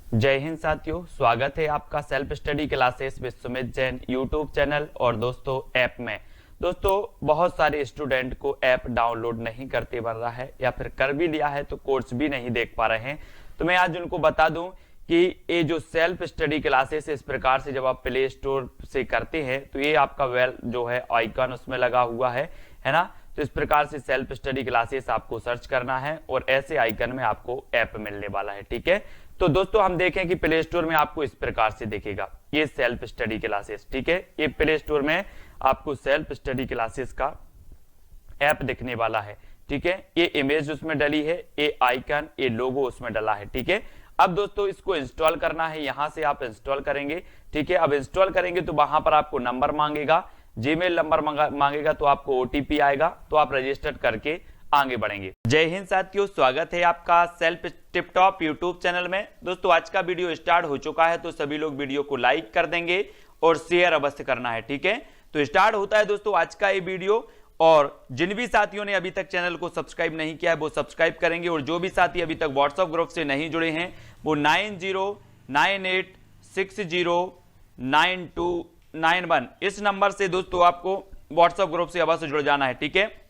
जय हिंद साथियों, स्वागत है आपका self study classes with Sumit Jain YouTube channel और दोस्तों ऐप में। दोस्तों बहुत सारे स्टूडेंट को ऐप डाउनलोड नहीं करते बन रहा है या फिर कर भी लिया है तो कोर्स भी नहीं देख पा रहे हैं। तो मैं आज उनको बता दूं कि ये जो सेल्फ स्टडी क्लासेस इस प्रकार से जब आप प्ले स्टोर से करते हैं तो ये आपका वेल जो है आइकन उसमें लगा हुआ है ना। तो इस प्रकार से सेल्फ स्टडी क्लासेस आपको सर्च करना है और ऐसे आइकन में आपको ऐप मिलने वाला है। ठीक है, तो दोस्तों हम देखें कि प्ले स्टोर में आपको इस प्रकार से दिखेगा ये सेल्फ स्टडी क्लासेस। ठीक है, ये प्ले स्टोर में आपको सेल्फ स्टडी क्लासेस का ऐप दिखने वाला है। ठीक है, ये इमेज उसमें डली है, ये आइकन, ये लोगो उसमें डला है। ठीक है, अब दोस्तों इसको इंस्टॉल करना है, यहां से आप इंस्टॉल करेंगे। ठीक है, अब इंस्टॉल करेंगे तो वहां पर आपको नंबर मांगेगा, जीमेल नंबर मांगेगा, तो आपको ओटीपी आएगा, तो आप रजिस्टर करके आगे बढ़ेंगे। जय हिंद साथियों, स्वागत है आपका self tip top YouTube channel में। दोस्तों आज का वीडियो स्टार्ट हो चुका है, तो सभी लोग वीडियो को लाइक कर देंगे और शेयर अवश्य करना है। ठीक है, तो स्टार्ट होता है दोस्तों आज का ये वीडियो, और जिन भी साथियों ने अभी तक चैनल को सब्सक्राइब नहीं किया है वो सब्सक्राइब करेंगे, और जो भी साथी अभी तक व्हाट्सएप ग्रुप से नहीं जुड़े हैं वो 9098609291 इस नंबर से दोस्तों आपको व्हाट्सएप ग्रुप से अवश्य जुड़ जाना है। ठीक है,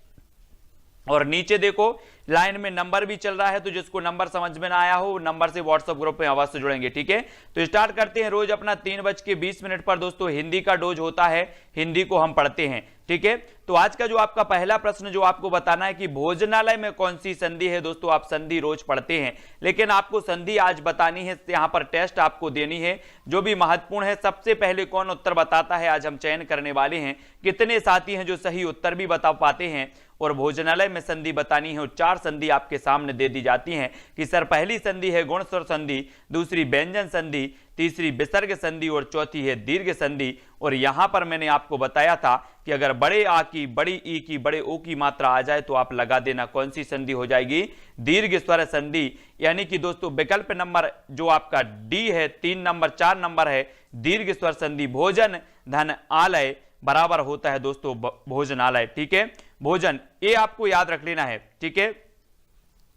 और नीचे देखो लाइन में नंबर भी चल रहा है, तो जिसको नंबर समझ में ना आया हो वो नंबर से व्हाट्सएप ग्रुप में आवाज से जुड़ेंगे। ठीक है, तो स्टार्ट करते हैं। रोज अपना 3:20 पर दोस्तों हिंदी का डोज होता है, हिंदी को हम पढ़ते हैं। ठीक है, तो आज का जो आपका पहला प्रश्न जो आपको बताना है कि भोजनालय में कौन सी संधि है। दोस्तों आप संधि रोज पढ़ते हैं, लेकिन आपको संधि आज बतानी है, यहां पर टेस्ट आपको देनी है जो भी महत्वपूर्ण है। सबसे पहले कौन उत्तर बताता है आज हम चयन करने वाले हैं। कितने साथी हैं जो सही उत्तर भी बता पाते हैं और भोजनालय में संधि बतानी है। और 4 संधि आपके सामने दे दी जाती हैं कि सर पहली संधि है गुणस्वर संधि, दूसरी व्यंजन संधि, तीसरी विसर्ग संधि और चौथी है दीर्घ संधि। और यहां पर मैंने आपको बताया था कि अगर बड़े आ की, बड़ी ई की, बड़े ओ की मात्रा आ जाए तो आप लगा देना कौन सी संधि हो जाएगी, दीर्घ स्वर संधि। यानी कि दोस्तों विकल्प नंबर जो आपका डी है, 3 नंबर 4 नंबर है दीर्घ स्वर संधि। भोजन धन आलय बराबर होता है दोस्तों भोजनालय। ठीक है, भोजन ये आपको याद रख लेना है। ठीक है,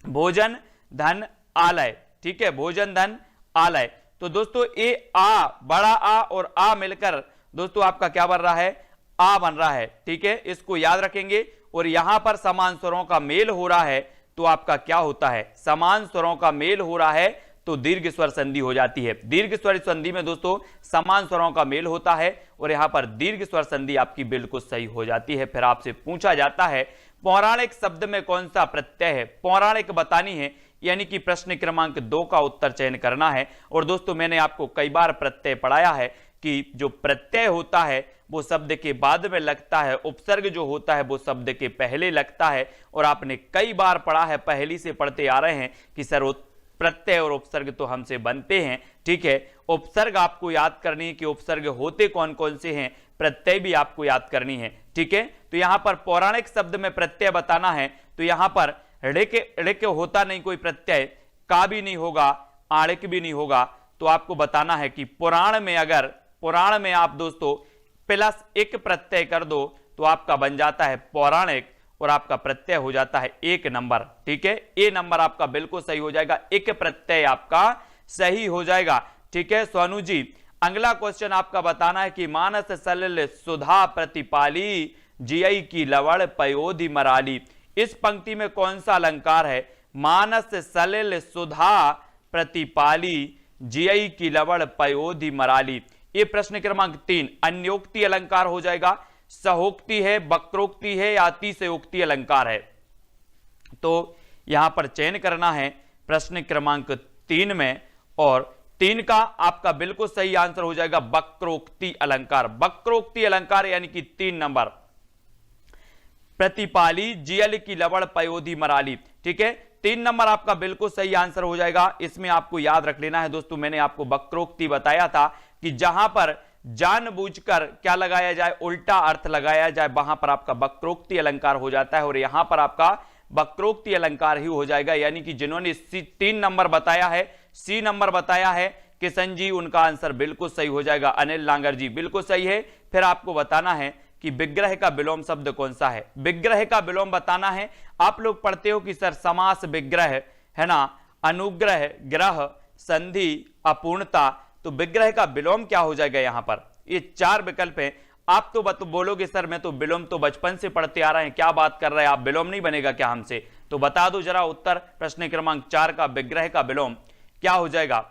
भोजन धन आलय। ठीक है, भोजन धन आलय। तो दोस्तों ये आ, बड़ा आ और आ मिलकर दोस्तों आपका क्या बन रहा है, आ बन रहा है। ठीक है, इसको याद रखेंगे। और यहां पर समान स्वरों का मेल हो रहा है तो आपका क्या होता है, समान स्वरों का मेल हो रहा है तो दीर्घ स्वर संधि हो जाती है। दीर्घ स्वर संधि में दोस्तों समान स्वरों का मेल होता है और यहां पर दीर्घ स्वर संधि आपकी बिल्कुल सही हो जाती है। फिर आपसे पूछा जाता है पौराणिक शब्द में कौन सा प्रत्यय है, पौराणिक बतानी है, यानी कि प्रश्न क्रमांक 2 का उत्तर चयन करना है। और दोस्तों मैंने आपको कई बार प्रत्यय पढ़ाया है कि जो प्रत्यय होता है वो शब्द के बाद में लगता है, उपसर्ग जो होता है वो शब्द के पहले लगता है। और आपने कई बार पढ़ा है, पहली से पढ़ते आ रहे हैं कि सर प्रत्यय और उपसर्ग तो हमसे बनते हैं। ठीक है, उपसर्ग आपको याद करनी है कि उपसर्ग होते कौन कौन से हैं, प्रत्यय भी आपको याद करनी है। ठीक है, तो यहां पर पौराणिक शब्द में प्रत्यय बताना है तो यहां पर ऋक होता नहीं कोई प्रत्यय, का भी नहीं होगा, आणिक भी नहीं होगा। तो आपको बताना है कि पुराण में, अगर पुराण में आप दोस्तों प्लस एक प्रत्यय कर दो तो आपका बन जाता है पौराणिक और आपका प्रत्यय हो जाता है 1 नंबर। ठीक है, ए नंबर आपका बिल्कुल सही हो जाएगा, एक प्रत्यय आपका सही हो जाएगा। ठीक है सोनू जी, अगला क्वेश्चन आपका बताना है कि मानस सलिल सुधा प्रतिपाली, जियई की लवण पयोधि मराली। इस पंक्ति में कौन सा अलंकार है, मानस सलिल सुधा प्रतिपाली, जियई की लवण पयोधि मराली। ये प्रश्न क्रमांक 3 अन्योक्ति अलंकार हो जाएगा, सहोक्ति है, वक्रोक्ति है या अतिशयोक्ति अलंकार है। तो यहां पर चयन करना है प्रश्न क्रमांक 3 में, और 3 का आपका बिल्कुल सही आंसर हो जाएगा वक्रोक्ति अलंकार। वक्रोक्ति अलंकार यानी कि 3 नंबर, प्रतिपाली, जियल की लवण पयोधि मराली। ठीक है, 3 नंबर आपका बिल्कुल सही आंसर हो जाएगा। इसमें आपको याद रख लेना है दोस्तों, मैंने आपको वक्रोक्ति बताया था कि जहां पर जानबूझकर क्या लगाया जाए, उल्टा अर्थ लगाया जाए, वहां पर आपका वक्रोक्ति अलंकार हो जाता है। और यहां पर आपका वक्रोक्ति अलंकार ही हो जाएगा। यानी कि जिन्होंने 3 नंबर बताया है, सी नंबर बताया है किशन जी, उनका आंसर बिल्कुल सही हो जाएगा। अनिल लांगर जी बिल्कुल सही है। फिर आपको बताना है कि विग्रह का विलोम शब्द कौन सा है, विग्रह का विलोम बताना है। आप लोग पढ़ते हो कि सर समास विग्रह है ना, अनुग्रह, ग्रह, संधि, अपूर्णता, तो विग्रह का विलोम क्या हो जाएगा यहां पर? ये 4 विकल्प हैं। आप तो बोलोगे सर मैं तो विलोम तो बचपन से पढ़ते आ रहे हैं, क्या बात कर रहे हैं आप, विलोम नहीं बनेगा क्या हमसे? तो बता दो जरा उत्तर, प्रश्न क्रमांक 4 का विग्रह का विलोम क्या हो जाएगा?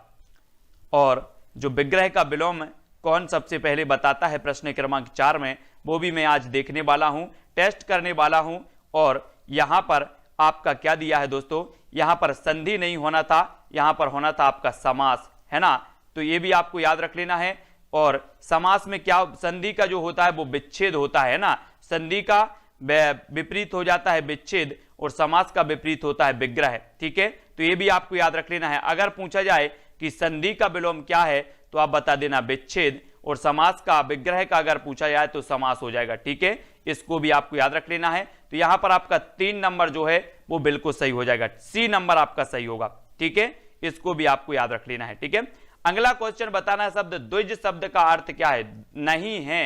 और जो विग्रह का विलोम कौन सबसे पहले बताता है प्रश्न क्रमांक 4 में, वो भी मैं आज देखने वाला हूं, टेस्ट करने वाला हूं। और यहां पर आपका क्या दिया है दोस्तों? यहां पर संधि नहीं होना था, यहां पर होना था आपका समास, है ना? तो ये भी आपको याद रख लेना है। और समास में क्या, संधि का जो होता है वो विच्छेद होता है ना, संधि का विपरीत हो जाता है विच्छेद और समास का विपरीत होता है विग्रह, ठीक है? तो ये भी आपको याद रख लेना है। अगर पूछा जाए कि संधि का विलोम क्या है तो आप बता देना विच्छेद, और समास का, विग्रह का अगर पूछा जाए तो समास हो जाएगा, ठीक है? इसको भी आपको याद रख लेना है। तो यहां पर आपका 3 नंबर जो है वो बिल्कुल सही हो जाएगा, सी नंबर आपका सही होगा, ठीक है? इसको भी आपको याद रख लेना है, ठीक है? अगला क्वेश्चन बताना है शब्द द्विज शब्द का अर्थ क्या है? नहीं है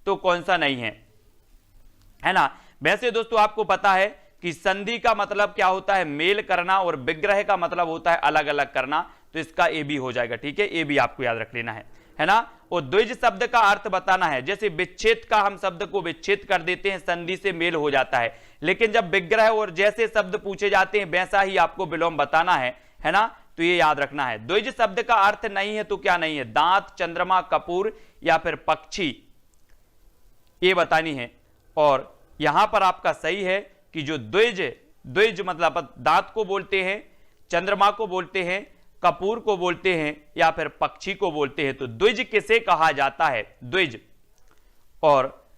तो कौन सा नहीं है ना? वैसे दोस्तों आपको पता है कि संधि का मतलब क्या होता है? मेल करना, और विग्रह का मतलब होता है अलग अलग करना, तो इसका ए भी हो जाएगा, ठीक है? ए भी आपको याद रख लेना है ना? और द्विज शब्द का अर्थ बताना है। जैसे विच्छेद का हम शब्द को विच्छेद कर देते हैं, संधि से मेल हो जाता है, लेकिन जब विग्रह और जैसे शब्द पूछे जाते हैं वैसा ही आपको विलोम बताना है ना? तो ये याद रखना है। द्विज शब्द का अर्थ नहीं है तो क्या नहीं है? दांत, चंद्रमा, कपूर या फिर पक्षी, ये बतानी है। और यहां पर आपका सही है कि जो द्विज मतलब दांत को बोलते हैं, चंद्रमा को बोलते हैं, कपूर को बोलते हैं या फिर पक्षी को बोलते हैं। तो द्विज किसे कहा जाता है? द्विज। और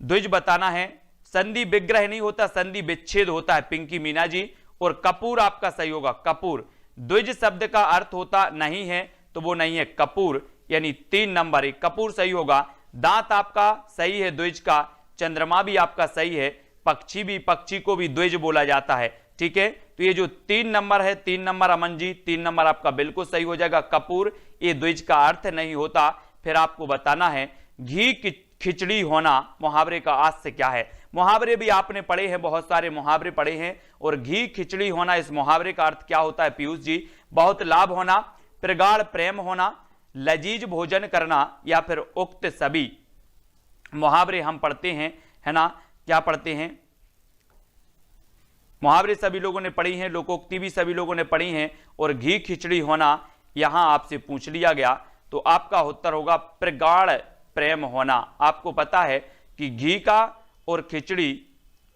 द्विज बताना है, संधि विग्रह नहीं होता, संधि विच्छेद होता है, पिंकी मीना जी। और कपूर आपका सही होगा, कपूर। द्विज शब्द का अर्थ होता नहीं है तो वो नहीं है कपूर, यानी 3 नंबर, एक कपूर सही होगा। दांत आपका सही है द्विज का, चंद्रमा भी आपका सही है, पक्षी भी, पक्षी को भी द्विज बोला जाता है, ठीक है? तो ये जो 3 नंबर है, 3 नंबर अमन जी, 3 नंबर आपका बिल्कुल सही हो जाएगा, कपूर। ये द्विज का अर्थ नहीं होता। फिर आपको बताना है घी की खिचड़ी होना मुहावरे का आज से क्या है? मुहावरे भी आपने पढ़े हैं, बहुत सारे मुहावरे पढ़े हैं, और घी खिचड़ी होना इस मुहावरे का अर्थ क्या होता है पीयूष जी? बहुत लाभ होना, प्रगाढ़ प्रेम होना, लजीज भोजन करना, या फिर उक्त सभी मुहावरे हम पढ़ते हैं, है ना? क्या पढ़ते हैं? मुहावरे सभी लोगों ने पढ़ी हैं, लोकोक्ति भी सभी लोगों ने पढ़ी हैं, और घी खिचड़ी होना यहां आपसे पूछ लिया गया तो आपका उत्तर होगा प्रगाढ़ प्रेम होना। आपको पता है कि घी का और खिचड़ी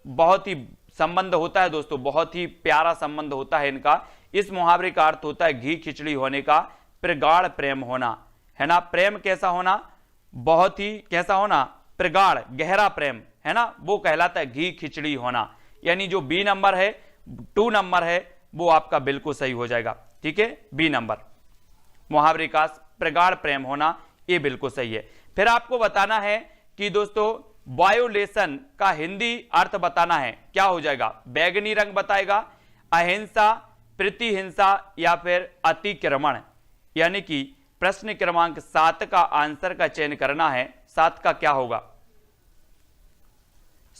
बहुत ही संबंध होता है दोस्तों, बहुत ही प्यारा संबंध होता है इनका। इस मुहावरे का अर्थ होता है घी खिचड़ी होने का प्रगाढ़ प्रेम होना, है ना? प्रेम कैसा होना? बहुत ही कैसा होना? प्रगाढ़, गहरा प्रेम, है ना? वो कहलाता है घी खिचड़ी होना। यानी जो बी नंबर है, 2 नंबर है, वो आपका बिल्कुल सही हो जाएगा, ठीक है? बी नंबर, मुहावरे का प्रगाढ़ प्रेम होना, ये बिल्कुल सही है। फिर आपको बताना है कि दोस्तों वायोलेशन का हिंदी अर्थ बताना है, क्या हो जाएगा? बैगनी रंग बताएगा, अहिंसा, प्रतिहिंसा या फिर अतिक्रमण। यानी कि प्रश्न क्रमांक 7 का आंसर का चयन करना है। 7 का क्या होगा?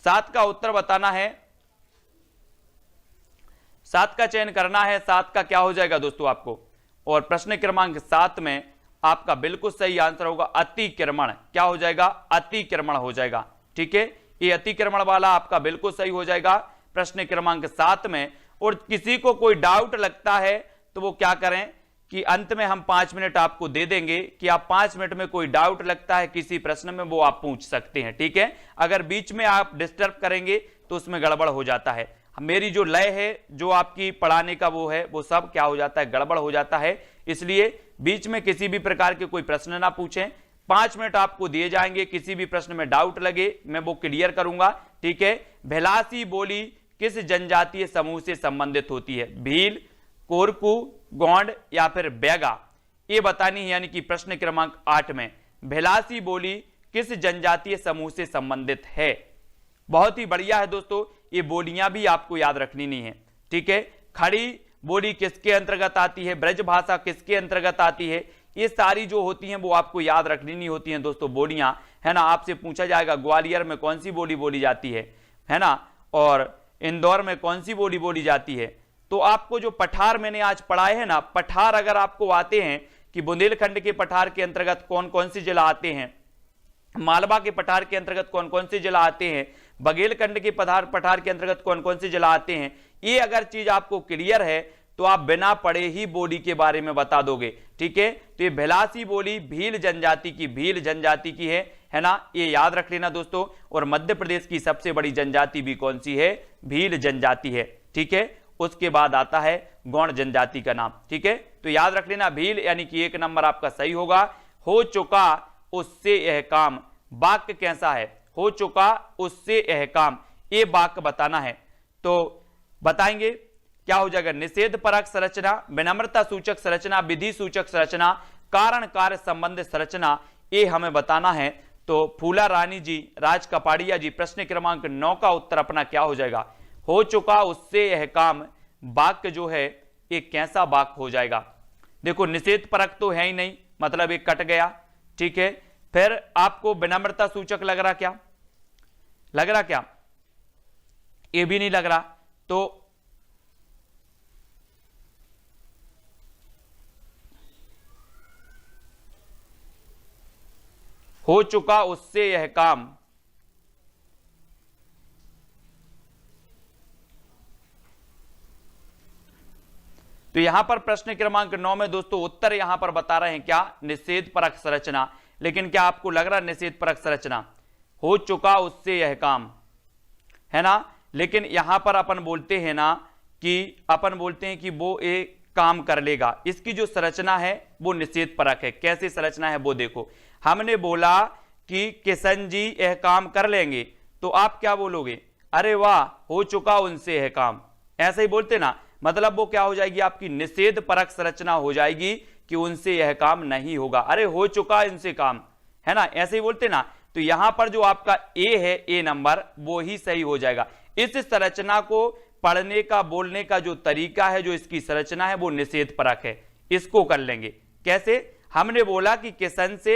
7 का उत्तर बताना है, 7 का चयन करना है। 7 का क्या हो जाएगा दोस्तों आपको? और प्रश्न क्रमांक 7 में आपका बिल्कुल सही आंसर होगा अतिक्रमण। क्या हो जाएगा? अतिक्रमण हो जाएगा, ठीक है? ये अतिक्रमण वाला आपका बिल्कुल सही हो जाएगा प्रश्न क्रमांक 7 में। और किसी को कोई डाउट लगता है तो वो क्या करें कि अंत में हम 5 मिनट आपको दे देंगे कि आप 5 मिनट में कोई डाउट लगता है किसी प्रश्न में, वो आप पूछ सकते हैं, ठीक है? अगर बीच में आप डिस्टर्ब करेंगे तो उसमें गड़बड़ हो जाता है। मेरी जो लय है, जो आपकी पढ़ाने का वो है, वो सब क्या हो जाता है? गड़बड़ हो जाता है। इसलिए बीच में किसी भी प्रकार के कोई प्रश्न ना पूछें। 5 मिनट आपको दिए जाएंगे, किसी भी प्रश्न में डाउट लगे मैं वो क्लियर करूंगा, ठीक है? भिलासी बोली किस जनजातीय समूह से संबंधित होती है? भील, कोरकू, गोंड या फिर बैगा, ये बतानी है। यानी कि प्रश्न क्रमांक 8 में भिलासी बोली किस जनजातीय समूह से संबंधित है? बहुत ही बढ़िया है दोस्तों, ये बोलियां भी आपको याद रखनी नहीं है, ठीक है? खड़ी बोली किसके अंतर्गत आती है? ब्रज भाषा किसके अंतर्गत आती है? ये सारी जो होती हैं वो आपको याद रखनी नहीं होती हैं दोस्तों बोलियां, है ना? आपसे पूछा जाएगा ग्वालियर में कौन सी बोली बोली जाती है ना? और इंदौर में कौन सी बोली बोली जाती है? तो आपको जो पठार मैंने आज पढ़ाए हैं ना, पठार अगर आपको आते हैं कि बुंदेलखंड के पठार के अंतर्गत कौन कौन से जिला आते हैं, मालवा के पठार के अंतर्गत कौन कौन से जिला आते हैं, बघेलखंड के पठार के अंतर्गत कौन कौन से जिला आते हैं, ये अगर चीज आपको क्लियर है तो आप बिना पढ़े ही बोली के बारे में बता दोगे। ठीक है, तो ये भिलासी बोली भील जनजाति की है ना, ये याद रख लेना दोस्तों। और मध्य प्रदेश की सबसे बड़ी जनजाति भी कौन सी है, भील जनजाति है। ठीक है, उसके बाद आता है गौड़ जनजाति का नाम। ठीक है, तो याद रख लेना भील, यानी कि 1 नंबर आपका सही होगा। हो चुका उससे यह काम, वाक्य कैसा है, हो चुका उससे यह काम, ये वाक्य बताना है। तो बताएंगे क्या हो जाएगा, निषेध परक संरचना, विनम्रता सूचक संरचना, विधि सूचक संरचना, कारण कार्य संबंध संरचना, ये हमें बताना है। तो फूला रानी जी, राज कपाड़िया जी, प्रश्न क्रमांक 9 का उत्तर अपना क्या हो जाएगा, हो चुका उससे यह काम, वाक्य जो है ये कैसा वाक्य हो जाएगा। देखो निषेध परक तो है ही नहीं, मतलब एक कट गया। ठीक है, फिर आपको विनम्रता सूचक लग रहा क्या, ये भी नहीं लग रहा। तो हो चुका उससे यह काम, तो यहां पर प्रश्न क्रमांक 9 में दोस्तों उत्तर यहां पर बता रहे हैं क्या, निषेध परक संरचना। लेकिन क्या आपको लग रहा है निषेध परक संरचना, हो चुका उससे यह काम, है ना। लेकिन यहां पर अपन बोलते हैं कि वो एक काम कर लेगा, इसकी जो संरचना है वो निषेध परक है। कैसे संरचना है वो देखो, हमने बोला कि किशन जी यह काम कर लेंगे, तो आप क्या बोलोगे, अरे वाह हो चुका उनसे यह काम, ऐसे ही बोलते ना। मतलब वो क्या हो जाएगी, आपकी निषेध परक संरचना हो जाएगी कि उनसे यह काम नहीं होगा, अरे हो चुका इनसे काम, है ना, ऐसे ही बोलते ना। तो यहां पर जो आपका ए है, ए नंबर, वो ही सही हो जाएगा। इस संरचना को पढ़ने का, बोलने का जो तरीका है, जो इसकी संरचना है वो निषेध परक है। इसको कर लेंगे कैसे, हमने बोला कि किशन से,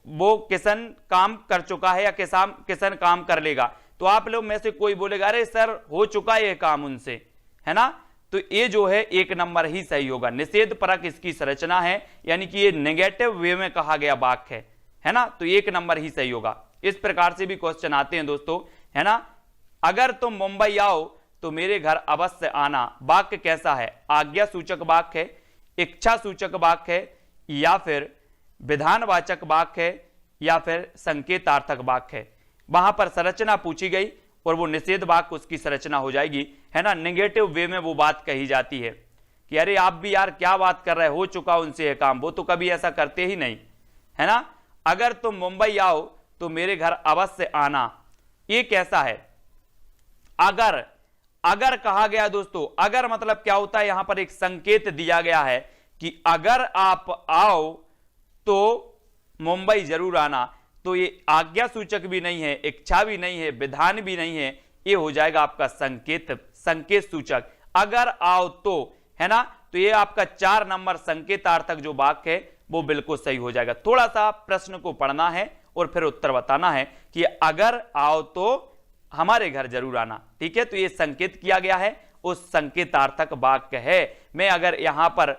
वो किशन काम कर चुका है या किशन काम कर लेगा, तो आप लोग में से कोई बोलेगा अरे सर हो चुका है काम उनसे, है ना। तो ये जो है 1 नंबर ही सही होगा। निषेध परक इसकी संरचना है, यानी कि ये नेगेटिव वे में कहा गया वाक्य है ना, तो 1 नंबर ही सही होगा। इस प्रकार से भी क्वेश्चन आते हैं दोस्तों, है ना। अगर तुम मुंबई आओ तो मेरे घर अवश्य आना, वाक्य कैसा है, आज्ञा सूचक वाक्य है, इच्छा सूचक वाक्य है, या फिर विधानवाचक वाक्य है, या फिर संकेतार्थक वाक्य है। वहां पर संरचना पूछी गई और वो निषेध वाक्य उसकी संरचना हो जाएगी, है ना। नेगेटिव वे में वो बात कही जाती है कि अरे आप भी यार क्या बात कर रहे हो चुका उनसे यह काम, वो तो कभी ऐसा करते ही नहीं, है ना। अगर तुम मुंबई आओ तो मेरे घर अवश्य आना, ये कैसा है, अगर कहा गया दोस्तों। अगर मतलब क्या होता है, यहां पर एक संकेत दिया गया है कि अगर आप आओ तो मुंबई जरूर आना, तो ये आज्ञा सूचक भी नहीं है, इच्छा भी नहीं है, विधान भी नहीं है, ये हो जाएगा आपका संकेत सूचक। अगर आओ तो, है ना, तो ये आपका 4 नंबर संकेतार्थक जो वाक्य है वो बिल्कुल सही हो जाएगा। थोड़ा सा प्रश्न को पढ़ना है और फिर उत्तर बताना है कि अगर आओ तो हमारे घर जरूर आना। ठीक है, तो ये संकेत किया गया है, उस संकेतार्थक वाक्य है। मैं अगर यहां पर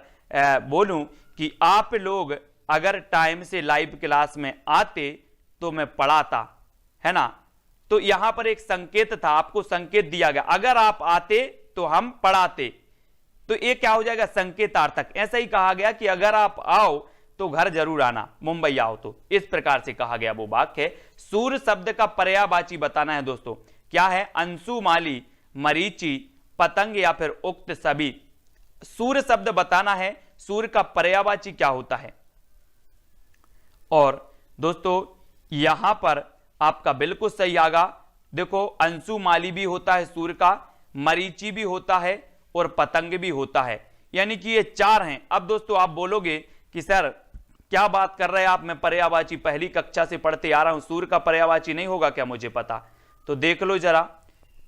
बोलूं कि आप लोग अगर टाइम से लाइव क्लास में आते तो मैं पढ़ाता, है ना, तो यहां पर एक संकेत था, आपको संकेत दिया गया, अगर आप आते तो हम पढ़ाते, तो ये क्या हो जाएगा, संकेतार्थक। ऐसा ही कहा गया कि अगर आप आओ तो घर जरूर आना, मुंबई आओ तो, इस प्रकार से कहा गया वो वाक्य है। सूर्य शब्द का पर्यायवाची बताना है दोस्तों, क्या है, अंशुमाली, मरीचि, पतंग या फिर उक्त सभी। सूर्य शब्द बताना है, सूर्य का पर्यायवाची क्या होता है। और दोस्तों यहां पर आपका बिल्कुल सही आगा, देखो अंशुमाली भी होता है सूर्य का, मरीचि भी होता है और पतंग भी होता है, यानी कि ये 4 हैं। अब दोस्तों आप बोलोगे कि सर क्या बात कर रहे हैं आप, मैं पर्यायवाची पहली कक्षा से पढ़ते आ रहा हूं, सूर्य का पर्यायवाची नहीं होगा क्या मुझे पता। तो देख लो जरा,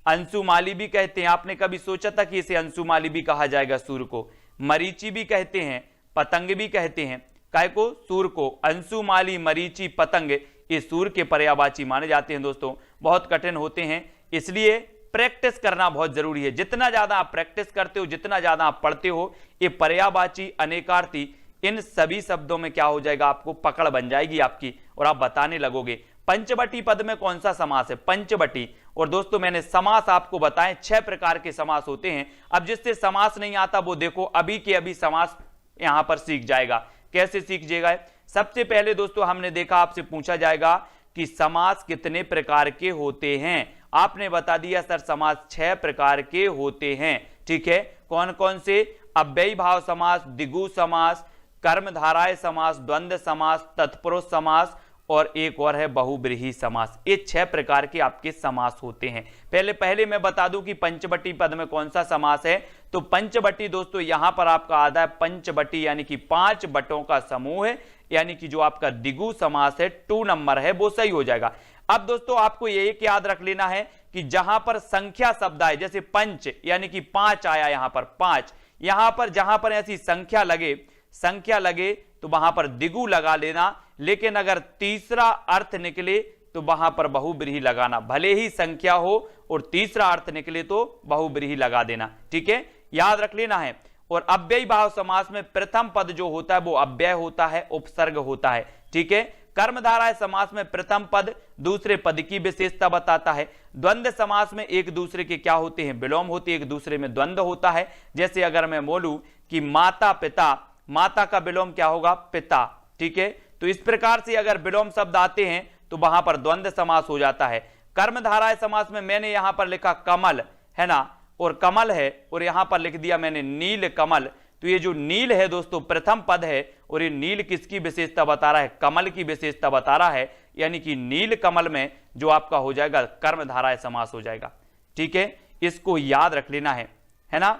अंशुमाली भी कहते हैं, आपने कभी सोचा था कि इसे अंशुमाली भी कहा जाएगा सूर्य को, मरीचि भी कहते हैं, पतंग भी कहते हैं, काय को, सूर्य को। अंशुमाली, मरीचि, पतंग ये सूर्य के पर्यायवाची माने जाते हैं दोस्तों, बहुत कठिन होते हैं, इसलिए प्रैक्टिस करना बहुत जरूरी है। जितना ज्यादा आप प्रैक्टिस करते हो, जितना ज्यादा आप पढ़ते हो, ये पर्यायवाची, अनेकार्थी, इन सभी शब्दों में क्या हो जाएगा, आपको पकड़ बन जाएगी आपकी और आप बताने लगोगे। पंचवटी पद में कौन सा समास है, पंचवटी। और दोस्तों मैंने समास आपको बताए 6 प्रकार के समास होते हैं। अब जिससे समास नहीं आता वो देखो अभी के अभी समास यहां पर सीख जाएगा। कैसे सीख जाएगा? सबसे पहले दोस्तों हमने देखा, आपसे पूछा जाएगा कि समास कितने प्रकार के होते हैं। आपने बता दिया सर समास 6 प्रकार के होते हैं। ठीक है, कौन कौन से? अव्ययी भाव समास, द्विगु समास, कर्मधारय समास, द्वंद्व समास, तत्पुरुष समास और एक और है बहुब्रीहि समास। ये 6 प्रकार के आपके समास होते हैं। पहले मैं बता दूं कि पंचवटी पद में कौन सा समास है। तो पंचवटी दोस्तों यहां पर आपका आता है पंचवटी, यानी कि 5 बटों का समूह है, यानी कि जो आपका द्विगु समास है 2 नंबर है, वो सही हो जाएगा। अब दोस्तों आपको ये एक याद रख लेना है कि जहां पर संख्या शब्द आए, जैसे पंच यानी कि 5 आया, यहां पर 5, यहां पर जहां पर ऐसी संख्या लगे तो वहां पर द्विगु लगा लेना। लेकिन अगर तीसरा अर्थ निकले तो वहां पर बहुब्रीहि लगाना, भले ही संख्या हो और तीसरा अर्थ निकले तो बहुब्रीहि लगा देना। ठीक है, याद रख लेना है। और अव्ययी भाव समास में प्रथम पद जो होता है वो अव्यय होता है, उपसर्ग होता है। ठीक है, कर्मधारय समास में प्रथम पद दूसरे पद की विशेषता बताता है। द्वंद्व समास में एक दूसरे के क्या होते हैं, विलोम होते हैं, एक दूसरे में द्वंद्व होता है। जैसे अगर मैं बोलूं कि माता पिता, माता का विलोम क्या होगा, पिता। ठीक है, तो इस प्रकार से अगर विलोम शब्द आते हैं तो वहां पर द्वंद्व समास हो जाता है। कर्मधारय समास में मैंने यहां पर लिखा कमल है ना, और कमल है, और यहां पर लिख दिया मैंने नील कमल। तो ये जो नील है दोस्तों प्रथम पद है, और ये नील किसकी विशेषता बता रहा है, कमल की विशेषता बता रहा है, यानी कि नील कमल में जो आपका हो जाएगा कर्मधारय समास हो जाएगा। ठीक है, इसको याद रख लेना है ना।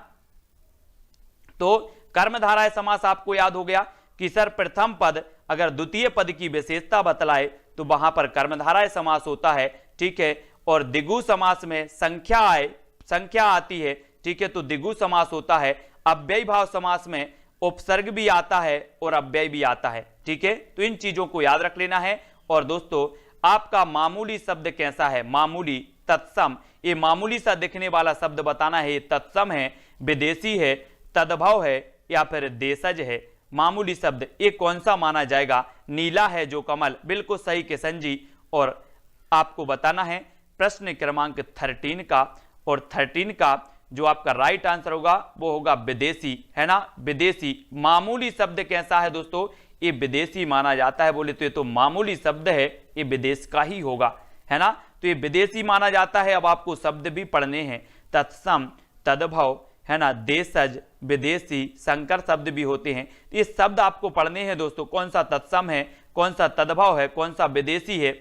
तो कर्मधारय समास आपको याद हो गया कि सर प्रथम पद अगर द्वितीय पद की विशेषता बतलाए तो वहां पर कर्मधारय समास होता है। ठीक है, और द्विगु समास में संख्या आती है। ठीक है, तो द्विगु समास होता है। अव्ययी भाव समास में उपसर्ग भी आता है और अव्यय भी आता है। ठीक है, तो इन चीजों को याद रख लेना है। और दोस्तों आपका मामूली शब्द कैसा है, मामूली, तत्सम, ये मामूली सा दिखने वाला शब्द बताना है, ये तत्सम है, विदेशी है, तद्भव है या फिर देशज है। मामूली शब्द ये कौन सा माना जाएगा, नीला है जो कमल, बिल्कुल सही किशन जी। और आपको बताना है प्रश्न क्रमांक 13 का, और 13 का जो आपका राइट आंसर होगा वो होगा विदेशी, है ना, विदेशी। मामूली शब्द कैसा है दोस्तों, ये विदेशी माना जाता है। बोले तो ये तो मामूली शब्द है, ये विदेश का ही होगा, है ना, तो ये विदेशी माना जाता है। अब आपको शब्द भी पढ़ने हैं, तत्सम, तद्भव, है ना, देशज, विदेशी, संकर शब्द भी होते हैं। ये शब्द आपको पढ़ने हैं दोस्तों, कौन सा तत्सम है, कौन सा तद्भव है, कौन सा विदेशी है,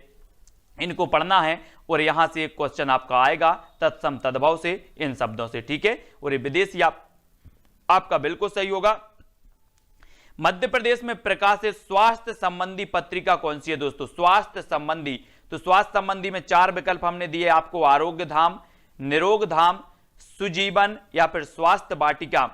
इनको पढ़ना है। और यहां से एक क्वेश्चन आपका आएगा तत्सम तद्भव से, इन शब्दों से। ठीक है, और ये विदेशी आपका बिल्कुल सही होगा। मध्य प्रदेश में प्रकाशित स्वास्थ्य संबंधी पत्रिका कौन सी है दोस्तों, स्वास्थ्य संबंधी। तो स्वास्थ्य संबंधी में 4 विकल्प हमने दिए आपको, आरोग्य धाम, निरोग धाम, सुजीवन या फिर स्वास्थ्य वाटिका।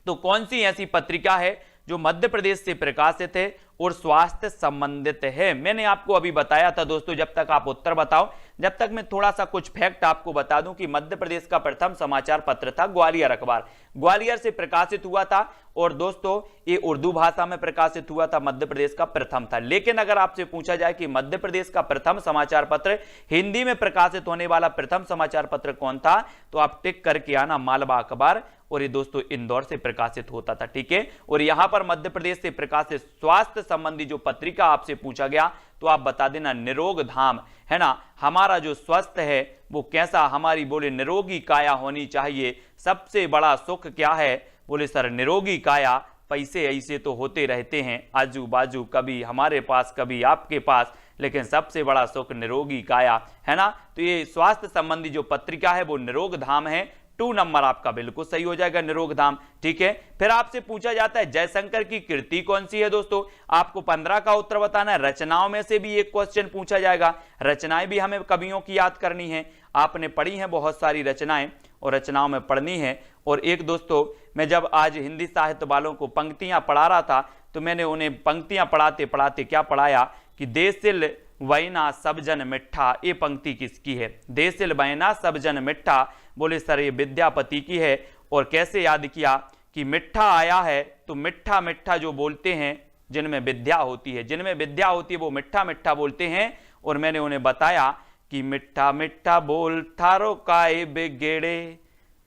तो कौन सी ऐसी पत्रिका है जो मध्य प्रदेश से प्रकाशित है और स्वास्थ्य संबंधित है? मैंने आपको अभी बताया था दोस्तों, जब तक आप उत्तर बताओ, जब तक मैं थोड़ा सा कुछ फैक्ट आपको बता दूं कि मध्य प्रदेश का प्रथम समाचार पत्र था ग्वालियर अखबार, ग्वालियर से प्रकाशित हुआ था। और दोस्तों ये उर्दू भाषा में प्रकाशित हुआ था, मध्य प्रदेश का प्रथम था। लेकिन अगर आपसे पूछा जाए कि मध्य प्रदेश का प्रथम समाचार पत्र, हिंदी में प्रकाशित होने वाला प्रथम समाचार पत्र कौन था, तो आप टिक करके आना मालवा अखबार, और ये दोस्तों इंदौर से प्रकाशित होता था। ठीक है, और यहां पर मध्य प्रदेश से प्रकाशित स्वास्थ्य संबंधी जो पत्रिका आपसे पूछा गया तो आप बता देना निरोग धाम, है ना। हमारा जो स्वस्थ है वो कैसा, हमारी बोले निरोगी काया होनी चाहिए। सबसे बड़ा सुख क्या है, बोले सर निरोगी काया। पैसे ऐसे तो होते रहते हैं आजू बाजू, कभी हमारे पास कभी आपके पास, लेकिन सबसे बड़ा सुख निरोगी काया, है ना। तो ये स्वास्थ्य संबंधी जो पत्रिका है वो निरोग धाम है। 2 नंबर आपका बिल्कुल सही हो जाएगा, निरोग धाम। ठीक है, फिर आपसे पूछा जाता है जयशंकर की कृति कौन सी है दोस्तों, आपको 15 का उत्तर बताना है। रचनाओं में से भी एक क्वेश्चन पूछा जाएगा, रचनाएं भी हमें कवियों की याद करनी है। आपने पढ़ी हैं बहुत सारी रचनाएं और रचनाओं में पढ़नी है। और एक दोस्तों मैं जब आज हिंदी साहित्य वालों को पंक्तियां पढ़ा रहा था तो मैंने उन्हें पंक्तियां पढ़ाते पढ़ाते क्या पढ़ाया कि देशिल वैना सब जन मिठा, ये पंक्ति किसकी है? देसिल वैना सब जन मिठा, बोले सर ये विद्यापति की है। और कैसे याद किया कि मिठा आया है तो मिठा मिठा जो बोलते हैं जिनमें विद्या होती है, जिनमें विद्या होती है वो मिठा मिठा बोलते हैं। और मैंने उन्हें बताया कि मिठा मिठा बोल थारो काय बेगेड़े,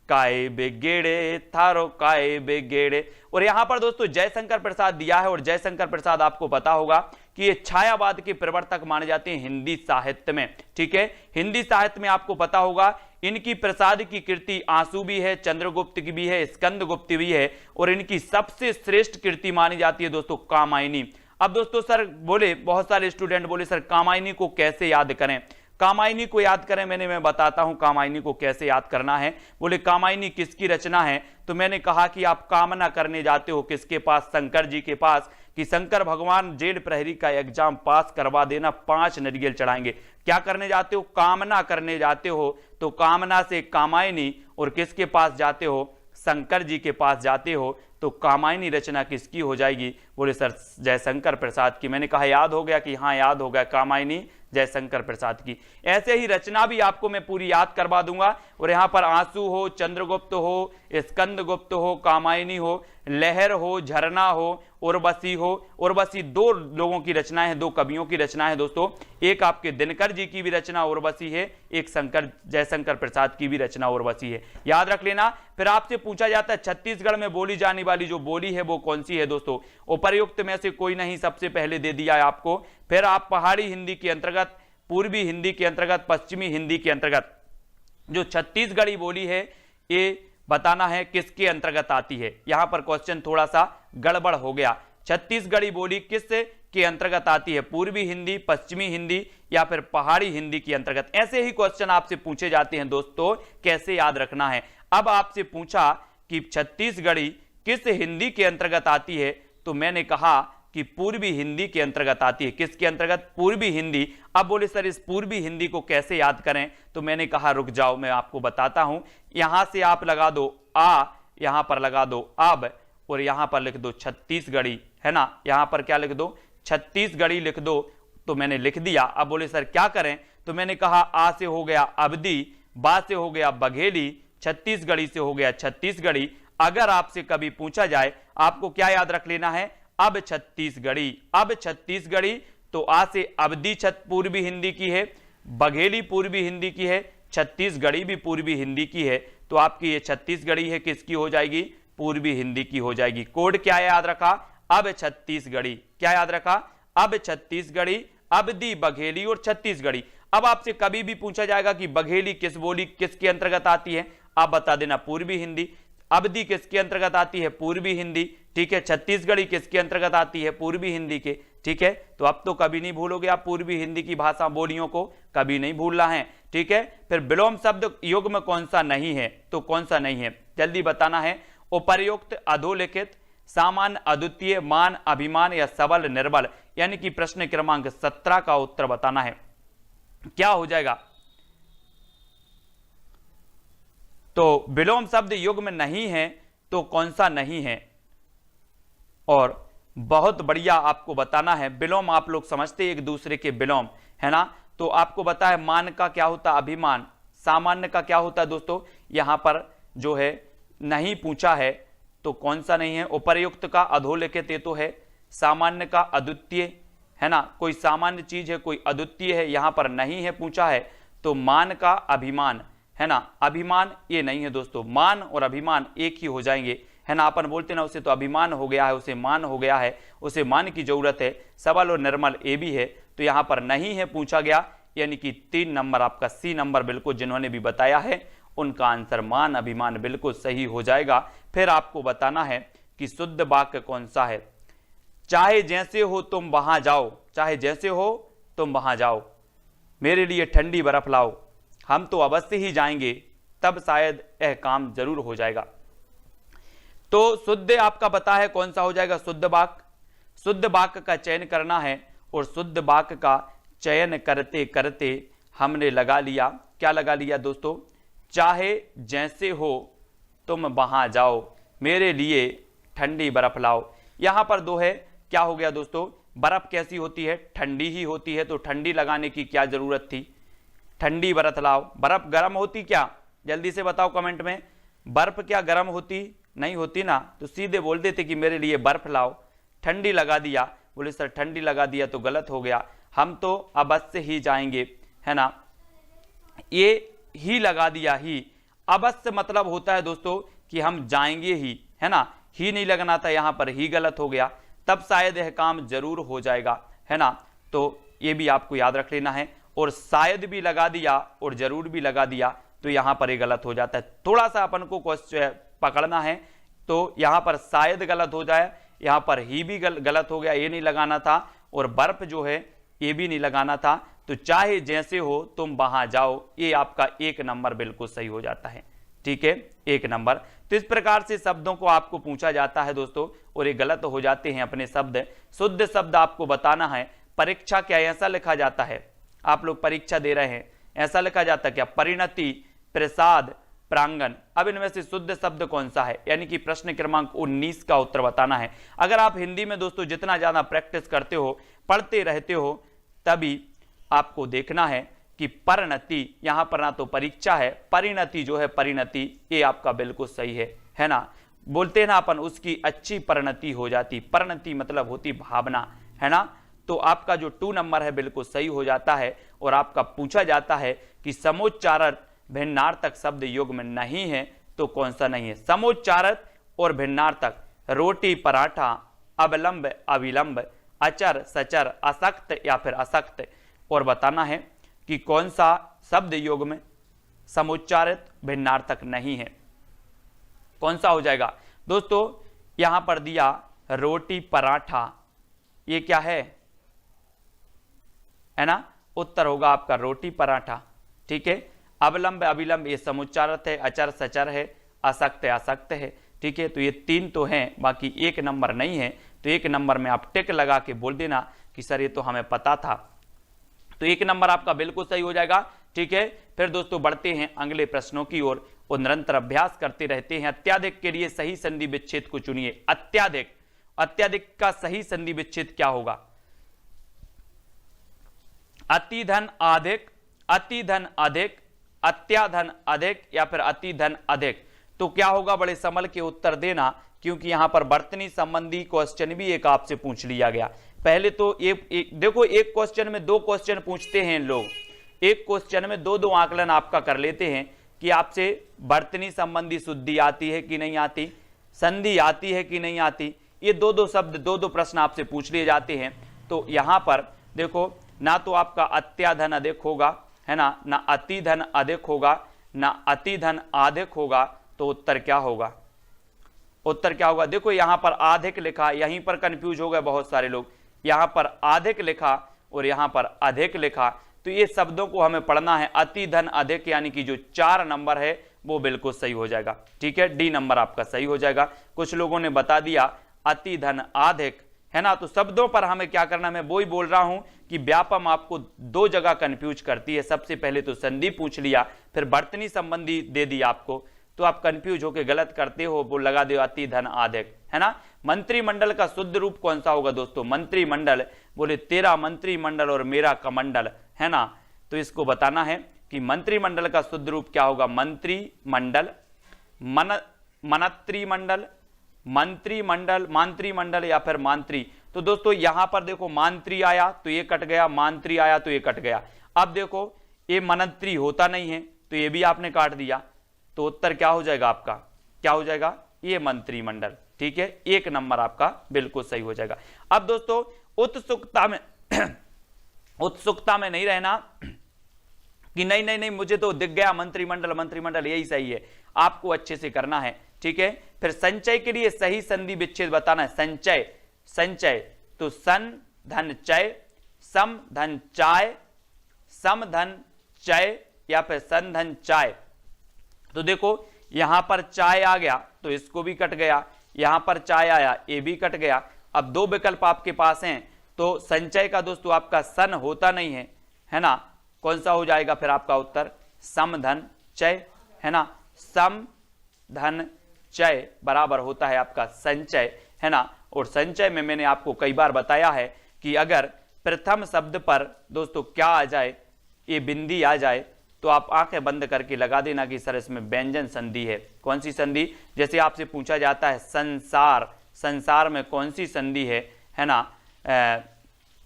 काय बेगेड़े थारो काय बेगेड़े। और यहां पर दोस्तों जयशंकर प्रसाद दिया है, और जयशंकर प्रसाद आपको पता होगा कि ये छायावाद के प्रवर्तक माने जाते हैं हिंदी साहित्य में। ठीक है, हिंदी साहित्य में आपको पता होगा इनकी प्रसाद की कृति आंसू भी है, चंद्रगुप्त की भी है, स्कंदगुप्त भी है, और इनकी सबसे श्रेष्ठ कृति मानी जाती है दोस्तों कामायनी। अब दोस्तों सर बोले, बहुत सारे स्टूडेंट बोले सर कामायनी को कैसे याद करें? कामायनी को याद करें, मैं बताता हूं कामायनी को कैसे याद करना है। बोले कामायनी किसकी रचना है? तो मैंने कहा कि आप कामना करने जाते हो किसके पास? शंकर जी के पास, कि शंकर भगवान जेल प्रहरी का एग्जाम पास करवा देना, 5 नारियल चढ़ाएंगे। क्या करने जाते हो? कामना करने जाते हो। तो कामना से कामायनी, और किसके पास जाते हो? शंकर जी के पास जाते हो। तो कामायनी रचना किसकी हो जाएगी? बोले सर जयशंकर प्रसाद की। मैंने कहा याद हो गया कि हाँ याद हो गया, कामायनी जयशंकर प्रसाद की। ऐसे ही रचना भी आपको मैं पूरी याद करवा दूंगा। और यहां पर आंसू हो, चंद्रगुप्त हो, स्कंदगुप्त हो, कामायनी हो, लहर हो, झरना हो, उर्वशी हो। उर्वशी 2 लोगों की रचना है, 2 कवियों की रचना है दोस्तों। एक आपके दिनकर जी की भी रचना उर्वशी है, एक जयशंकर प्रसाद की भी रचना उर्वशी है, याद रख लेना। फिर आपसे पूछा जाता है छत्तीसगढ़ में बोली जाने वाली जो बोली है वो कौन सी है दोस्तों? उपर्युक्त में से कोई नहीं, सबसे पहले दे दिया है आपको। फिर आप पहाड़ी हिंदी के अंतर्गत, पूर्वी हिंदी के अंतर्गत, पश्चिमी हिंदी के अंतर्गत जो छत्तीसगढ़ी बोली है ये बताना है किसके अंतर्गत आती है। यहां पर क्वेश्चन थोड़ा सा गड़बड़ हो गया। छत्तीसगढ़ी बोली किस के अंतर्गत आती है? पूर्वी हिंदी, पश्चिमी हिंदी या फिर पहाड़ी हिंदी के अंतर्गत? ऐसे ही क्वेश्चन आपसे पूछे जाते हैं दोस्तों, कैसे याद रखना है। अब आपसे पूछा कि छत्तीसगढ़ी किस हिंदी के अंतर्गत आती है? तो मैंने कहा कि पूर्वी हिंदी के अंतर्गत आती है। किसके अंतर्गत? पूर्वी हिंदी। अब बोले सर इस पूर्वी हिंदी को कैसे याद करें? तो मैंने कहा रुक जाओ मैं आपको बताता हूं। यहां से आप लगा दो आ, यहां पर लगा दो अब, और यहां पर लिख दो छत्तीसगढ़ी, है ना। यहां पर क्या लिख दो? छत्तीसगढ़ी लिख दो। तो मैंने लिख दिया। अब बोले सर क्या करें? तो मैंने कहा आ से हो गया अवधी, बा से हो गया बघेली, छत्तीसगढ़ी से हो गया छत्तीसगढ़ी। अगर आपसे कभी पूछा जाए आपको क्या याद रख लेना है? अब छत्तीसगढ़ी। अब छत्तीसगढ़ी तो आ से अवधी पूर्वी हिंदी की है, बघेली पूर्वी हिंदी की है, छत्तीसगढ़ी भी पूर्वी हिंदी की है। तो आपकी ये छत्तीसगढ़ी है किसकी हो जाएगी? पूर्वी हिंदी की हो जाएगी। कोड क्या याद रखा? अब छत्तीसगढ़ी। क्या याद रखा? अब छत्तीसगढ़ी, अवधी, बघेली और छत्तीसगढ़ी। अब आपसे कभी भी पूछा जाएगा कि बघेली किस बोली किसके अंतर्गत आती है, आप बता देना पूर्वी हिंदी। अवधी किसके अंतर्गत आती है? पूर्वी हिंदी। ठीक है, छत्तीसगढ़ी किसके अंतर्गत आती है? पूर्वी हिंदी के। ठीक है, तो अब तो कभी नहीं भूलोगे आप पूर्वी हिंदी की भाषा बोलियों को, कभी नहीं भूलना है। ठीक है, फिर विलोम शब्द युग्म कौन सा नहीं है? तो कौन सा नहीं है जल्दी बताना है। उपर्युक्त, अधोलिखित, सामान्य, अद्वितीय, मान, अभिमान या सबल, निर्बल। यानी कि प्रश्न क्रमांक 17 का उत्तर बताना है। क्या हो जाएगा? तो विलोम शब्द युग्म नहीं है तो कौन सा नहीं है? और बहुत बढ़िया आपको बताना है। विलोम आप लोग समझते एक दूसरे के विलोम, है ना। तो आपको पता है मान का क्या होता है? अभिमान। सामान्य का क्या होता है दोस्तों? यहां पर जो है नहीं पूछा है तो कौन सा नहीं है? उपर्युक्त का अधोलिखित ये तो है, सामान्य का अद्वितीय, है ना। कोई सामान्य चीज है, कोई अद्वितीय है, यहां पर नहीं है पूछा है। तो मान का अभिमान, है ना। अभिमान ये नहीं है दोस्तों, मान और अभिमान एक ही हो जाएंगे, है ना। अपन बोलते ना उसे तो अभिमान हो गया है, उसे मान हो गया है, उसे मान की जरूरत है। सबल और निर्मल ए भी है, तो यहां पर नहीं है पूछा गया। यानी कि 3 नंबर आपका सी नंबर बिल्कुल जिन्होंने भी बताया है उनका आंसर मान अभिमान बिल्कुल सही हो जाएगा। फिर आपको बताना है कि शुद्ध वाक्य कौन सा है। चाहे जैसे हो तुम वहां जाओ, चाहे जैसे हो तुम वहां जाओ, मेरे लिए ठंडी बर्फ लाओ, हम तो अवश्य ही जाएंगे, तब शायद यह काम जरूर हो जाएगा। तो शुद्ध आपका पता है कौन सा हो जाएगा? शुद्ध वाक्य। शुद्ध वाक्य का चयन करना है, और शुद्ध वाक्य का चयन करते करते हमने लगा लिया, क्या लगा लिया दोस्तों? चाहे जैसे हो तुम वहां जाओ, मेरे लिए ठंडी बर्फ लाओ। यहां पर 2 है, क्या हो गया दोस्तों? बर्फ कैसी होती है, ठंडी ही होती है, तो ठंडी लगाने की क्या जरूरत थी, ठंडी बर्फ लाओ। बर्फ गर्म होती क्या, जल्दी से बताओ कमेंट में, बर्फ क्या गर्म होती, नहीं होती ना, तो सीधे बोल देते कि मेरे लिए बर्फ लाओ। ठंडी लगा दिया, बोले सर ठंडी लगा दिया तो गलत हो गया, हम तो अवश्य ही जाएंगे, है ना, ये ही लगा दिया, ही अवश्य मतलब होता है दोस्तों कि हम जाएंगे ही, है ना, ही नहीं लगना था, यहां पर ही गलत हो गया, तब शायद यह काम जरूर हो जाएगा, है ना, तो ये भी आपको याद रख लेना है। और शायद भी लगा दिया और जरूर भी लगा दिया तो यहां पर ये गलत हो जाता है, थोड़ा सा अपन को क्वेश्चन पकड़ना है, तो यहां पर शायद गलत हो जाए, यहां पर ही भी गलत हो गया, ये नहीं लगाना था, और बर्फ जो है ये भी नहीं लगाना था, तो चाहे जैसे हो तुम वहां जाओ, ये आपका 1 नंबर बिल्कुल सही हो जाता है, ठीक है, 1 नंबर। तो इस प्रकार से शब्दों को आपको पूछा जाता है दोस्तों, और ये गलत हो जाते हैं अपने शब्द, शुद्ध शब्द आपको बताना है। परीक्षा क्या ऐसा लिखा जाता है, आप लोग परीक्षा दे रहे हैं, ऐसा लिखा जाता है क्या, परिणति, प्रसाद, प्रांगण। अब इनमें से शुद्ध शब्द कौन सा है, यानी कि प्रश्न क्रमांक 19 का उत्तर बताना है। अगर आप हिंदी में दोस्तों जितना ज्यादा प्रैक्टिस करते हो, पढ़ते रहते हो, तभी आपको देखना है कि परिणति, यहां पर ना तो परीक्षा है, परिणति जो है, परिणति ये आपका बिल्कुल सही है ना, बोलते हैं ना अपन उसकी अच्छी परिणति हो जाती, परिणति मतलब होती भावना, है ना, तो आपका जो 2 नंबर है बिल्कुल सही हो जाता है। और आपका पूछा जाता है कि समोच्चारण भिन्नार्थक शब्द युग्म में नहीं है तो कौन सा नहीं है, समोच्चारक और भिन्नार्थक, रोटी, पराठा, अवलंब, अविलंब, अचर, सचर, असक्त या फिर असक्त, और बताना है कि कौन सा शब्द युग्म में समुच्चारित भिन्नार्थक नहीं है, कौन सा हो जाएगा दोस्तों। यहां पर दिया रोटी पराठा, ये क्या है ना, उत्तर होगा आपका रोटी पराठा, ठीक है। अवलंब अविलंब ये समुच्चारित है, अचर सचर है, असक्त असक्त है, ठीक है। तो ये 3 तो हैं, बाकी 1 नंबर नहीं है, तो 1 नंबर में आप टिक लगा के बोल देना कि सर ये तो हमें पता था, तो 1 नंबर आपका बिल्कुल सही हो जाएगा, ठीक है। फिर दोस्तों बढ़ते हैं अगले प्रश्नों की ओर और निरंतर अभ्यास करते रहते हैं। अत्याधिक के लिए सही संधि विच्छेद को चुनिए। अत्याधिक, अत्याधिक का सही संधि विच्छेद क्या होगा, अति धन अधिक, अति धन अधिक, अत्याधन अधिक या फिर अति धन अधिक, तो क्या होगा, बड़े संभल के उत्तर देना, क्योंकि यहां पर वर्तनी संबंधी क्वेश्चन भी एक आपसे पूछ लिया गया। पहले तो देखो एक क्वेश्चन में 2 क्वेश्चन पूछते हैं लोग, एक क्वेश्चन में 2-2 आकलन आपका कर लेते हैं कि आपसे वर्तनी संबंधी शुद्धि आती है कि नहीं आती, संधि आती है कि नहीं आती, ये 2-2 शब्द 2-2 प्रश्न आपसे पूछ लिए जाते हैं। तो यहां पर देखो ना तो आपका अत्याधन अधिक होगा, है ना अति धन अधिक होगा, ना अति धन अधिक होगा, तो उत्तर क्या होगा, उत्तर क्या होगा। देखो यहां पर अधिक लिखा, यहीं पर कंफ्यूज हो गए बहुत सारे लोग, यहां पर अधिक लिखा और यहां पर अधिक लिखा, तो ये शब्दों को हमें पढ़ना है। अति धन अधिक यानी कि जो 4 नंबर है वो बिल्कुल सही हो जाएगा, ठीक है, डी नंबर आपका सही हो जाएगा। कुछ लोगों ने बता दिया अति धन अधिक, है ना, तो शब्दों पर हमें क्या करना, मैं वो ही बोल रहा हूं कि व्यापम आपको 2 जगह कंफ्यूज करती है। सबसे पहले तो संधि पूछ लिया, फिर वर्तनी संबंधी दे दी आपको, तो आप कंफ्यूज होकर गलत करते हो, वो लगा दो अति धन अधिक, है ना। मंत्रिमंडल का शुद्ध रूप कौन सा होगा दोस्तों, मंत्रिमंडल, बोले तेरा मंत्रिमंडल और मेरा कमंडल, है ना, तो इसको बताना है कि मंत्रिमंडल का शुद्ध रूप क्या होगा, मंत्रिमंडल, मनत्रिमंडल, मंत्रिमंडल, मांत्रिमंडल या फिर मांत्री। तो दोस्तों यहां पर देखो मांत्री आया तो ये कट गया, मांत्री आया तो ये कट गया। अब देखो ये मनंत्री होता नहीं है तो ये भी आपने काट दिया, तो उत्तर क्या हो जाएगा आपका, क्या हो जाएगा, ये मंत्रिमंडल, ठीक है, 1 नंबर आपका बिल्कुल सही हो जाएगा। अब दोस्तों उत्सुकता में उत्सुकता में नहीं रहना कि नहीं नहीं नहीं मुझे तो दिख गया मंत्रिमंडल, मंत्रिमंडल यही सही है, आपको अच्छे से करना है, ठीक है। फिर संचय के लिए सही संधि विच्छेद बताना है। संचय, संचय तो सन धन चय, सम धन चाय, सम धन चय या फिर सन धन चाय। तो देखो यहां पर चाय आ गया तो इसको भी कट गया, यहां पर चाय आया ये भी कट गया। अब 2 विकल्प आपके पास हैं, तो संचय का दोस्तों आपका सन होता नहीं है ना, कौन सा हो जाएगा फिर आपका उत्तर, सम धन चय, है ना, सम धन चय बराबर होता है आपका संचय, है ना। और संचय में मैंने आपको कई बार बताया है कि अगर प्रथम शब्द पर दोस्तों क्या आ जाए, ये बिंदी आ जाए, तो आप आंखें बंद करके लगा देना कि सर इसमें व्यंजन संधि है। कौन सी संधि? जैसे आपसे पूछा जाता है संसार, संसार में कौन सी संधि है ना,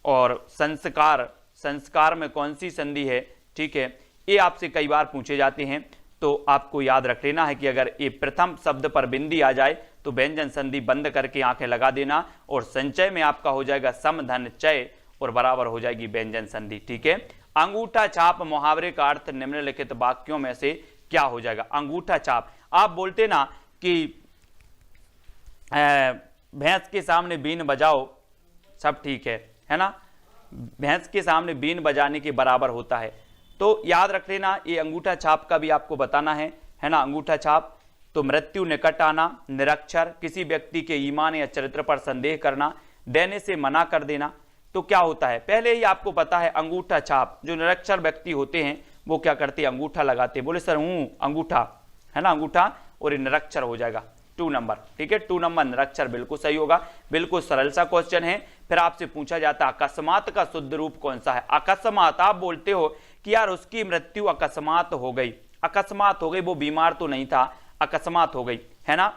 और संस्कार, संस्कार में कौन सी संधि है, ठीक है, ये आपसे कई बार पूछे जाते हैं। तो आपको याद रख लेना है कि अगर ये प्रथम शब्द पर बिंदी आ जाए तो व्यंजन संधि बंद करके आंखें लगा देना, और संचय में आपका हो जाएगा सम धन चय और बराबर हो जाएगी व्यंजन संधि, ठीक है। अंगूठा छाप मुहावरे का अर्थ निम्नलिखित वाक्यों में से क्या हो जाएगा? अंगूठा छाप, आप बोलते ना कि भैंस के सामने बीन बजाओ, सब ठीक है ना, भैंस के सामने बीन बजाने के बराबर होता है। तो याद रख लेना, ये अंगूठा छाप का भी आपको बताना है ना। अंगूठा छाप तो मृत्यु निकट आना, निरक्षर, किसी व्यक्ति के ईमान या चरित्र पर संदेह करना, देने से मना कर देना। तो क्या होता है, पहले ही आपको पता है अंगूठा छाप, जो निरक्षर व्यक्ति होते हैं वो क्या करते हैं, अंगूठा लगाते हैं। बोले सर अंगूठा है ना, अंगूठा, और ये निरक्षर हो जाएगा 2 नंबर, ठीक है, 2 नंबर निरक्षर बिल्कुल सही होगा। बिल्कुल सरल सा क्वेश्चन है। फिर आपसे पूछा जाता है अकस्मात का शुद्ध रूप कौन सा है? अकस्मात, आप बोलते हो कि यार उसकी मृत्यु अकस्मात हो गई, अकस्मात हो गई, वो बीमार तो नहीं था, अकस्मात हो गई, है ना।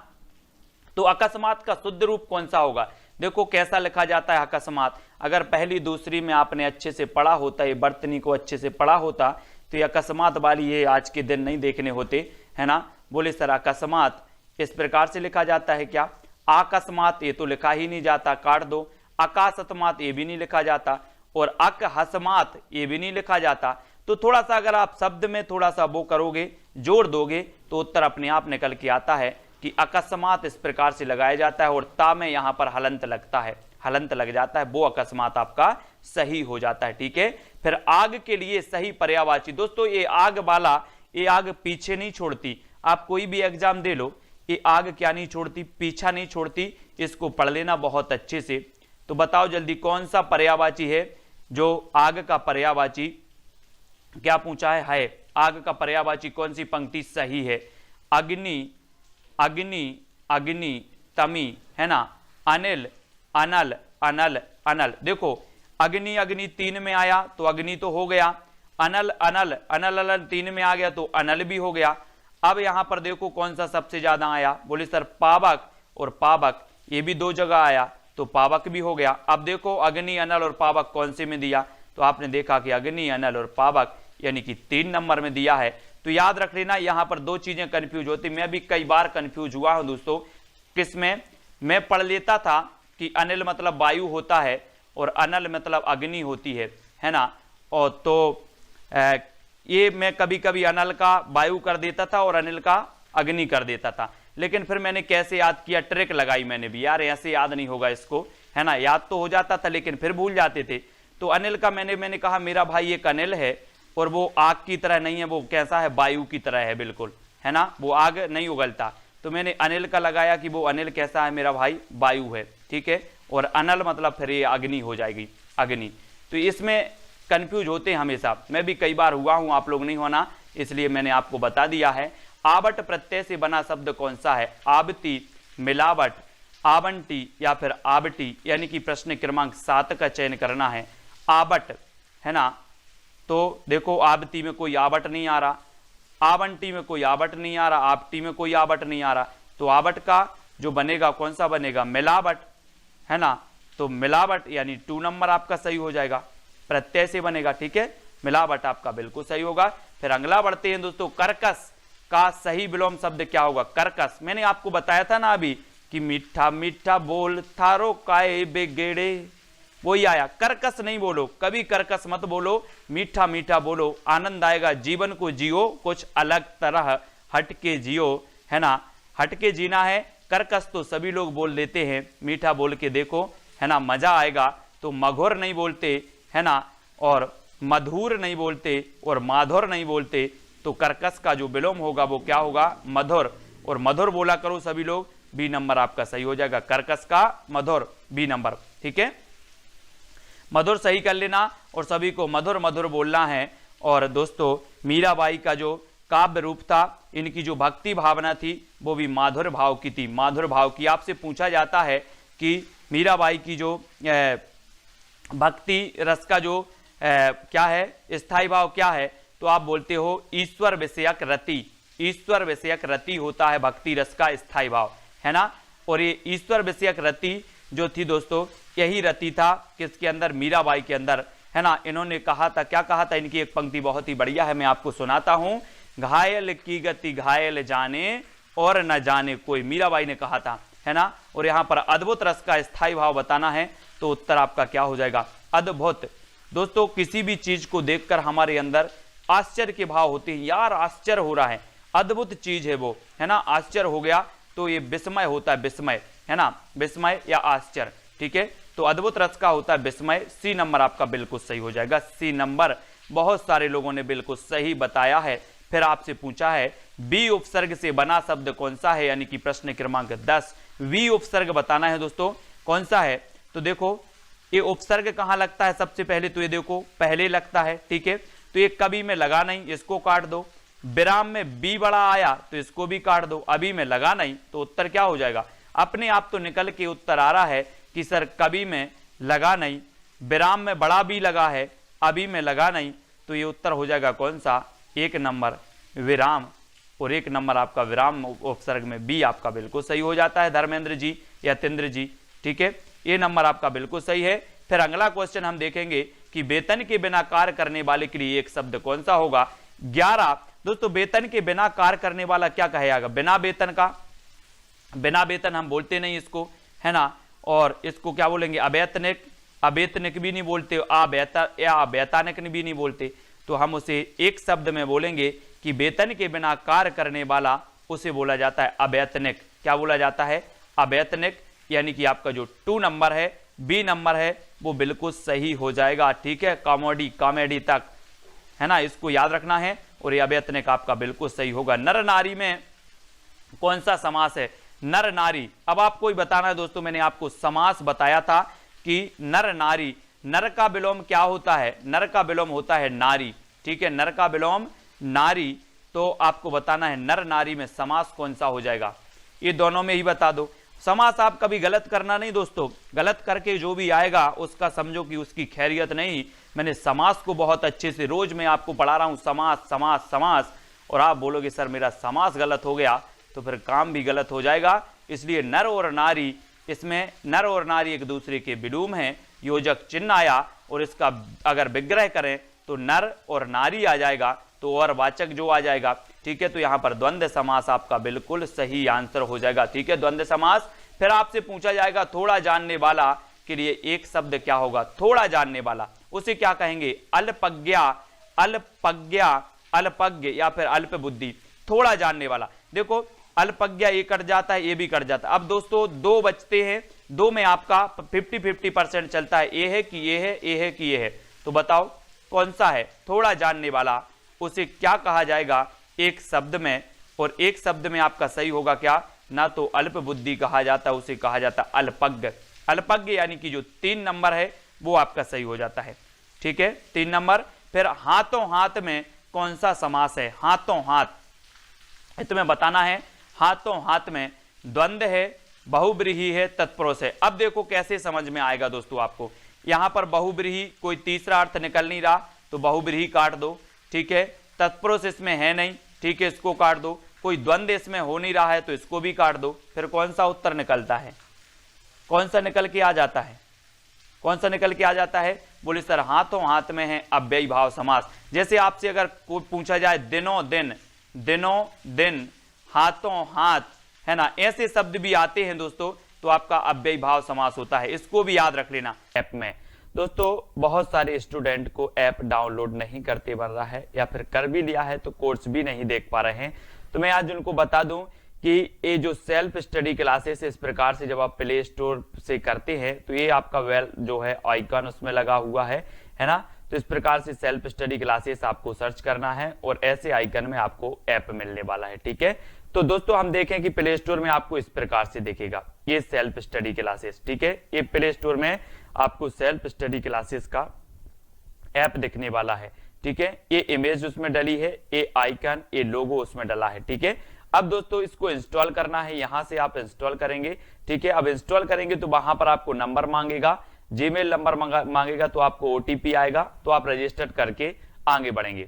तो अकस्मात का शुद्ध रूप कौन सा होगा? देखो कैसा लिखा जाता है अकस्मात। अगर पहली दूसरी में आपने अच्छे से पढ़ा होता, ये बर्तनी को अच्छे से पढ़ा होता, तो ये अकस्मात वाली ये आज के दिन नहीं देखने होते, है ना। बोले सर अकस्मात इस प्रकार से लिखा जाता है क्या? अकस्मात ये तो लिखा ही नहीं जाता, काट दो। अकासतमात ये भी नहीं लिखा जाता, और अकहसमात ये भी नहीं लिखा जाता। तो थोड़ा सा अगर आप शब्द में थोड़ा सा वो करोगे, जोड़ दोगे, तो उत्तर अपने आप निकल के आता है कि अकस्मात इस प्रकार से लगाया जाता है, और ता में यहां पर हलंत लगता है, हलंत लग जाता है, वो अकस्मात आपका सही हो जाता है, ठीक है। फिर आग के लिए सही पर्यायवाची, दोस्तों ये आग वाला, ये आग पीछे नहीं छोड़ती। आप कोई भी एग्जाम दे लो, ये आग क्या नहीं छोड़ती, पीछा नहीं छोड़ती। इसको पढ़ लेना बहुत अच्छे से। तो बताओ जल्दी कौन सा पर्यायवाची है जो आग का पर्यायवाची, क्या पूछा है आग का पर्यायवाची कौन सी पंक्ति सही है? अग्नि, अग्नि, अग्नि, तमी, है ना, अनिल, अनल, अनल, अनल। देखो अग्नि, अग्नि 3 में आया तो अग्नि तो हो गया, अनल, अनल, अनल, अनल 3 में आ गया तो अनल भी हो गया। अब यहां पर देखो कौन सा सबसे ज्यादा आया? बोले सर पावक और पावक, ये भी 2 जगह आया तो पावक भी हो गया। अब देखो अग्नि, अनल और पावक कौन से में दिया? तो आपने देखा कि अग्नि, अनल और पावक यानी कि 3 नंबर में दिया है। तो याद रख लेना, यहां पर 2 चीजें कंफ्यूज होती। मैं भी कई बार कंफ्यूज हुआ हूं दोस्तों। किसमें? मैं पढ़ लेता था कि अनिल मतलब वायु होता है और अनल मतलब अग्नि होती है ना। और तो ये मैं कभी कभी अनल का वायु कर देता था और अनिल का अग्नि कर देता था। लेकिन फिर मैंने कैसे याद किया, ट्रिक लगाई मैंने भी, यार ऐसे याद नहीं होगा इसको, है ना। याद तो हो जाता था लेकिन फिर भूल जाते थे। तो अनिल का मैंने कहा मेरा भाई एक अनिल है और वो आग की तरह नहीं है, वो कैसा है, वायु की तरह है बिल्कुल, है ना, वो आग नहीं उगलता। तो मैंने अनिल का लगाया कि वो अनिल कैसा है मेरा भाई, वायु है, ठीक है। और अनल मतलब फिर ये अग्नि हो जाएगी, अग्नि। तो इसमें कंफ्यूज होते हैं हमेशा, मैं भी कई बार हुआ हूं, आप लोग नहीं होना, इसलिए मैंने आपको बता दिया है। आवट प्रत्यय से बना शब्द कौन सा है? आवती, मिलावट, आवंटी या फिर आवटी, यानी कि प्रश्न क्रमांक 7 का चयन करना है। आवट, है ना। तो देखो आवती में कोई आवट नहीं आ रहा, आवंटी में कोई आवट नहीं आ रहा, आवटी में कोई आवट नहीं आ रहा। तो आवट का जो बनेगा कौन सा बनेगा? मिलावट, है ना। तो मिलावट यानी 2 नंबर आपका सही हो जाएगा, प्रत्यय से बनेगा, ठीक है। मिलावट आपका बिल्कुल सही होगा। फिर अगला बढ़ते हैं दोस्तों, कर्कश का सही विलोम शब्द क्या होगा? कर्कश, मैंने आपको बताया था ना अभी कि मीठा मीठा बोल थारो काए बेगेड़े, वही आया। कर्कश नहीं बोलो, कभी कर्कश मत बोलो, मीठा मीठा बोलो, आनंद आएगा। जीवन को जियो कुछ अलग तरह, हटके जियो, है ना, हटके जीना है। कर्कश तो सभी लोग बोल लेते हैं, मीठा बोल के देखो, है ना, मजा आएगा। तो मधुर नहीं बोलते, है ना, और मधुर नहीं बोलते और माधुर नहीं बोलते। तो कर्कश का जो विलोम होगा वो क्या होगा? मधुर। और मधुर बोला करो सभी लोग, बी नंबर आपका सही हो जाएगा। कर्कश का मधुर, बी नंबर, ठीक है। मधुर सही कर लेना और सभी को मधुर मधुर बोलना है। और दोस्तों मीराबाई का जो काव्य रूप था, इनकी जो भक्ति भावना थी वो भी माधुर भाव की थी, माधुर भाव की। आपसे पूछा जाता है कि मीराबाई की जो भक्ति रस का जो क्या है स्थाई भाव क्या है, तो आप बोलते हो ईश्वर विषयक रति। ईश्वर विषयक रति होता है भक्ति रस का स्थाई भाव, है ना। और ये ईश्वर विषयक रति जो थी दोस्तों, यही रति था किसके अंदर, मीराबाई के अंदर, है ना। इन्होंने कहा था, क्या कहा था, इनकी एक पंक्ति बहुत ही बढ़िया है, मैं आपको सुनाता हूं। घायल की गति घायल जाने और न जाने कोई, मीराबाई ने कहा था, है ना। और यहां पर अद्भुत रस का स्थाई भाव बताना है, तो उत्तर आपका क्या हो जाएगा, अद्भुत। दोस्तों किसी भी चीज को देखकर हमारे अंदर आश्चर्य के भाव होते हैं, यार आश्चर्य हो रहा है, अद्भुत चीज है वो, है ना। आश्चर्य हो गया तो ये विस्मय होता है, विस्मय, है ना, विस्मय या आश्चर्य, ठीक है। तो अद्भुत रस का होता है विस्मय। सी नंबर आपका बिल्कुल सही हो जाएगा, सी नंबर। बहुत सारे लोगों ने बिल्कुल सही बताया है। फिर आपसे पूछा है बी उपसर्ग से बना शब्द कौन सा है, यानी कि प्रश्न क्रमांक 10। वी उपसर्ग बताना है दोस्तों कौन सा है। तो देखो ये उपसर्ग कहां लगता है, सबसे पहले तो ये देखो पहले लगता है, ठीक है। तो ये कभी में लगा नहीं, इसको काट दो। विराम में बी बड़ा आया तो इसको भी काट दो। अभी में लगा नहीं तो उत्तर क्या हो जाएगा, अपने आप तो निकल के उत्तर आ रहा है कि सर कभी में लगा नहीं, विराम में बड़ा बी लगा है, अभी में लगा नहीं, तो ये उत्तर हो जाएगा कौन सा, एक नंबर विराम। और एक नंबर आपका विराम उपसर्ग में बी आपका बिल्कुल सही हो जाता है धर्मेंद्र जी या तेंद्र जी, ठीक है। ये नंबर आपका बिल्कुल सही है। फिर अगला क्वेश्चन हम देखेंगे कि वेतन के बिना कार्य करने वाले के लिए एक शब्द कौन सा होगा। 11 दोस्तों, वेतन के बिना कार्य करने वाला क्या कहेगा, बिना वेतन का, बिना वेतन हम बोलते नहीं इसको, है ना। और इसको क्या बोलेंगे, अवैतनिक, अवैतनिक भी नहीं बोलते, अवैतनिक भी नहीं बोलते, तो हम उसे एक शब्द में बोलेंगे कि वेतन के बिना कार्य करने वाला, उसे बोला जाता है अवैतनिक। क्या बोला जाता है, अवैतनिक। यानी कि आपका जो 2 नंबर है, बी नंबर है, वो बिल्कुल सही हो जाएगा, ठीक है। कॉमेडी तक, है ना, इसको याद रखना है। और ये अवैतनिक आपका बिल्कुल सही होगा। नर नारी में कौन सा समास है, नर नारी। अब आपको ही बताना है दोस्तों, मैंने आपको समास बताया था कि नर नारी, नर का विलोम क्या होता है, नर का विलोम होता है नारी, ठीक है, नर का विलोम नारी। तो आपको बताना है नर नारी में समास कौन सा हो जाएगा, ये दोनों में ही बता दो। समास आप कभी गलत करना नहीं दोस्तों, गलत करके जो भी आएगा उसका समझो कि उसकी खैरियत नहीं। मैंने समास को बहुत अच्छे से रोज मैं आपको पढ़ा रहा हूं, समास समास समास, और आप बोलोगे सर मेरा समास गलत हो गया, तो फिर काम भी गलत हो जाएगा। इसलिए नर और नारी, इसमें नर और नारी एक दूसरे के विलोम हैं, योजक चिन्ह आया और इसका अगर विग्रह करें तो नर और नारी आ जाएगा, तो और वाचक जो आ जाएगा, ठीक है। तो यहां पर द्वंद्व समास आपका बिल्कुल सही आंसर हो जाएगा, ठीक है, द्वंद्व समास। फिर आपसे पूछा जाएगा थोड़ा जानने वाला के लिए एक शब्द क्या होगा, थोड़ा जानने वाला, उसे क्या कहेंगे, अल्पज्ञा, अल्पज्ञा, अल्पज्ञ या फिर अल्प बुद्धि। थोड़ा जानने वाला, देखो अल्पज्ञा ये कट जाता है, ये भी कट जाता है। अब दोस्तों 2 बचते हैं, 2 में आपका 50-50% चलता है, ये है कि ये है, ये है कि ये है, तो बताओ कौन सा है थोड़ा जानने वाला, उसे क्या कहा जाएगा एक शब्द में। और एक शब्द में आपका सही होगा क्या, ना तो अल्प बुद्धि कहा जाता, उसे कहा जाता अल्पज्ञ। अल्पज्ञ यानी कि जो 3 नंबर है वो आपका सही हो जाता है, ठीक है, 3 नंबर। फिर हाथों हाथ में कौन सा समास है, हाथों हाथ, तुम्हें बताना है। हाथों हाथ में द्वंद्व है, बहुब्रीहि है, तत्पुरुष है। अब देखो कैसे समझ में आएगा दोस्तों आपको, यहां पर बहुब्रीहि कोई तीसरा अर्थ निकल नहीं रहा तो बहुब्रीहि काट दो, ठीक है। तत्पुरुष इसमें है नहीं, ठीक है, इसको काट दो। कोई द्वंद्व इसमें हो नहीं रहा है तो इसको भी काट दो। फिर कौन सा उत्तर निकलता है, कौन सा निकल के आ जाता है, कौन सा निकल के आ जाता है, बोले सर हाथों हाथ में है अव्ययी भाव समास। जैसे आपसे अगर कोई पूछा जाए दिनों दिन, दिनों दिन, हाथों हाथ, है ना, ऐसे शब्द भी आते हैं दोस्तों, तो आपका अव्ययी भाव समास होता है, इसको भी याद रख लेना। ऐप में दोस्तों बहुत सारे स्टूडेंट को ऐप डाउनलोड नहीं करते बन रहा है, या फिर कर भी लिया है तो कोर्स भी नहीं देख पा रहे हैं। तो मैं आज उनको बता दूं कि ये जो सेल्फ स्टडी क्लासेस इस प्रकार से जब आप प्ले स्टोर से करते हैं तो ये आपका वेल जो है आइकन उसमें लगा हुआ है ना। तो इस प्रकार से सेल्फ स्टडी क्लासेस आपको सर्च करना है और ऐसे आइकन में आपको ऐप मिलने वाला है, ठीक है। तो दोस्तों हम देखें कि प्ले स्टोर में आपको इस प्रकार से दिखेगा ये सेल्फ स्टडी क्लासेस, ठीक है। ये प्ले स्टोर में आपको सेल्फ स्टडी क्लासेस का ऐप दिखने वाला है, ठीक है। ये इमेज उसमें डली है, ये आइकन, ये लोगो उसमें डला है, ठीक है। अब दोस्तों इसको इंस्टॉल करना है, यहां से आप इंस्टॉल करेंगे, ठीक है। अब इंस्टॉल करेंगे तो वहां पर आपको नंबर मांगेगा, जीमेल नंबर मांगेगा तो आपको ओटीपी आएगा, तो आप रजिस्टर करके आगे बढ़ेंगे।